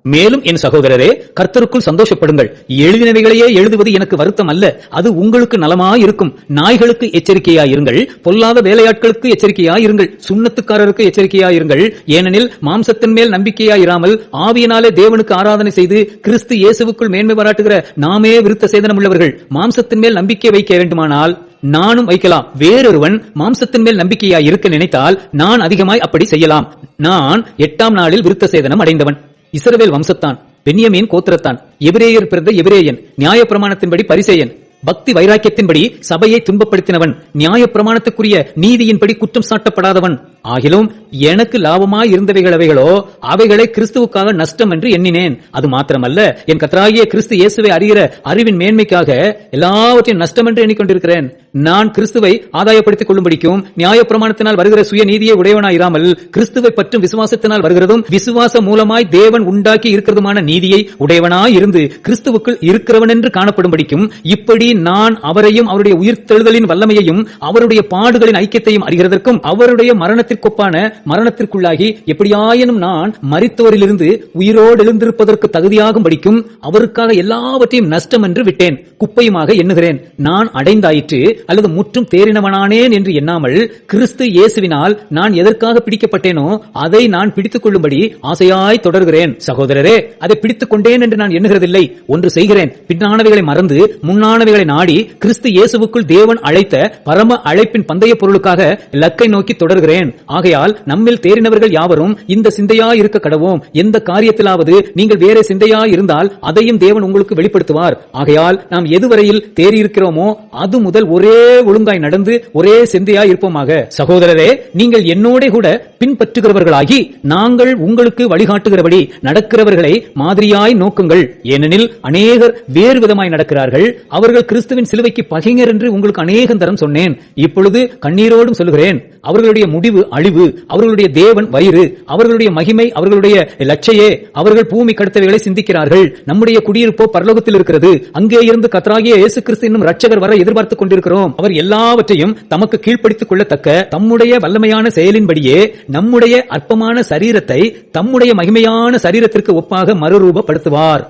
மேலும் என் சகோதரரே, கர்த்தருக்குள் சந்தோஷப்படுங்கள். எழுதினவைகளையே எழுதுவது எனக்கு வருத்தம் அல்ல, அது உங்களுக்கு நலமாயிருக்கும். நாய்களுக்கு எச்சரிக்கையாயிருங்கள், பொல்லாத வேலையாட்களுக்கு எச்சரிக்கையாயிருங்கள், சுண்ணத்துக்காரருக்கு எச்சரிக்கையாயிருங்கள். ஏனெனில் மாம்சத்தின் மேல் நம்பிக்கையாயிராமல் ஆவியினாலே தேவனுக்கு ஆராதனை செய்து கிறிஸ்து இயேசுவுக்குள் மேன்மை பாராட்டுகிற நாமே விருத்த சேதனம் உள்ளவர்கள். மாம்சத்தின் மேல் நம்பிக்கை வைக்க வேண்டுமானால் நானும் வைக்கலாம். வேறொருவன் மாம்சத்தின் மேல் நம்பிக்கையாய் இருக்க நினைத்தால் நான் அதிகமாய் அப்படி செய்யலாம். நான் 8ஆம் நாளில் விருத்த சேதனம் அடைந்தவன். இஸ்ரவேல் வம்சத்தான், பென்யமீன் கோத்திரத்தான், எபிரேயர் பிறந்த எபிரேயன், நியாயப்பிரமாணத்தின்படி பரிசேயன், பக்தி வைராக்கியத்தின்படி சபையை துன்பப்படுத்தினவன், நியாயப்பிரமாணத்துக்குரிய நீதியின்படி குற்றம் சாட்டப்படாதவன். ஆகிலும் எனக்கு லாபமாய் இருந்தவைகள் அவைகளோ அவைகளை கிறிஸ்துவுக்காக நஷ்டம் என்று எண்ணினேன். அது மாத்திரமல்ல, என் கர்த்தராகிய கிறிஸ்து இயேசுவை அறிகிற அறிவின் மேன்மைக்காக எல்லாவற்றையும் நஷ்டம் என்று எண்ணிக்கொண்டிருக்கிறேன். நான் கிறிஸ்துவை ஆதாயப்படுத்திக் கொள்ளும்படிக்கும் நியாயப்பிரமாணத்தினால் வருகிற சுய நீதியை உடையவனாயிராமல் கிறிஸ்துவை பற்றும் விசுவாசத்தினால் வருகிறதும் விசுவாச மூலமாய் தேவன் உண்டாக்கி இருக்கிறதுமான நீதியை உடையவனாய் இருந்து கிறிஸ்துவுக்குள் இருக்கிறவன் என்று காணப்படும்படிக்கும் இப்படி நான் அவரையும் அவருடைய உயிர்த்தெழுதலின் வல்லமையையும் அவருடைய பாடுகளின் ஐக்கியத்தையும் அறிகிறதற்கும் அவருடைய மரணத்திற்கொப்பான மரணத்திற்குள்ளாகி எப்படியாயினும் நான் மரித்தோரிலிருந்து உயிரோடு எழுந்திருப்பதற்கு தகுதியாகும் படிக்கும் அவருக்காக எல்லாவற்றையும் நஷ்டம் என்று விட்டேன், குப்பையுமாக எண்ணுகிறேன். நான் அடைந்தாயிற்று அல்லது முற்றும் தேறினவனானேன் என்று எண்ணாமல் கிறிஸ்து இயேசுவினால் நான் எதற்காக பிடிக்கப்பட்டேனோ அதை நான் பிடித்துக் கொள்ளும்படி ஆசையாய் தொடர்கிறேன். சகோதரரே, அதை பிடித்துக் கொண்டேன் என்று நான் எண்ணுகிறதில்லை. ஒன்று செய்கிறேன், பின்னானவைகளை மறந்து முன்னானவைகளை நாடி கிறிஸ்து இயேசுவுக்குள் தேவன் அழைத்த பரம அழைப்பின் பந்தய பொருளுக்காக இலக்கை நோக்கி தொடர்கிறேன். ஆகையால் நம்மில் தேறினவர்கள் யாவரும் இந்த சிந்தையாய் இருக்க கடவோம். எந்த காரியத்திலாவது நீங்கள் வேற சிந்தையாய் இருந்தால் அதையும் தேவன் உங்களுக்கு வெளிப்படுத்துவார். ஆகையால் நாம் எதுவரையில் தேறியிருக்கிறோமோ அது முதல் ஒரே ஒழுங்காய் நடந்து ஒரே சிந்தையாய் இருப்போமாக. சகோதரரே, நீங்கள் என்னோட கூட பின்பற்றுகிறவர்களாகி நாங்கள் உங்களுக்கு வழிகாட்டுகிறபடி நடக்கிறவர்களை மாதிரியாய் நோக்குங்கள். ஏனெனில் அநேகர் வேறு விதமாய் நடக்கிறார்கள். அவர்கள் கிறிஸ்துவின் சிலுவைக்கு பகைஞர் என்று உங்களுக்கு அநேகம் தரம் சொன்னேன். இப்பொழுது கண்ணீரோடும் சொல்லுகிறேன், அவர்களுடைய முடிவு அழிவு, அவர்களுடைய தேவன் வயிறு, அவர்களுடைய மகிமை அவர்களுடைய லட்சையே. அவர்கள் பூமி கடத்தவைகளை சிந்திக்கிறார்கள். நம்முடைய குடியிருப்போ பரலோகத்தில் இருக்கிறது. அங்கே இருந்து கர்த்தராகிய இயேசு கிறிஸ்து என்னும் இரட்சகர் வர எதிர்பார்த்துக் கொண்டிருக்கிறோம். அவர் எல்லாவற்றையும் தமக்கு கீழ்ப்படுத்திக் கொள்ளத்தக்க தம்முடைய வல்லமையான செயலின்படியே நம்முடைய அற்பமான சரீரத்தை தம்முடைய மகிமையான சரீரத்திற்கு ஒப்பாக மறுரூபப்படுத்துவார்.